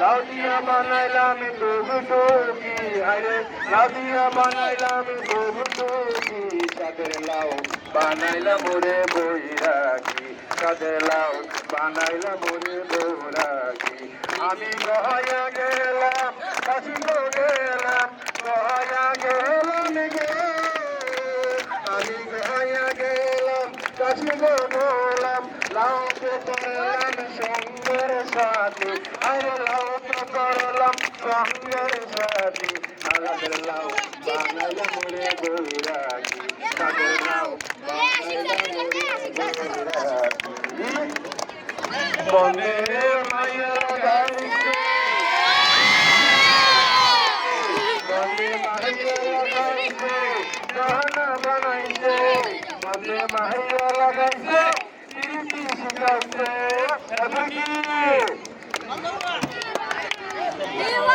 লাউ দিয়া বানাইলাম টুকি আরে লাউ দিয়া বানাইলাম টুকি চাঁদের লাউ বানাইলাম রে বৈরাগী চাঁদের লাউ বানাইলাম রে বৈরাগী আমি গয়া গেলাম কাশি গেলাম গয়া গেলাম গে আমি গয়া গেলাম কাশি গেলাম লাউ কে করলাম সঙ্গের সাথে আরে লাউ কে করলাম সঙ্গের সাথে আলাদের লাউ বানাইলাম রে বৈরাগী চাঁদের লাউ বানাইলাম রে বৈরাগী বন্দে মায়া গাইছে বন্দে মায়া গাইছে গানা বানাইছে বন্দে মায়া লাগাইছে শিখাইছে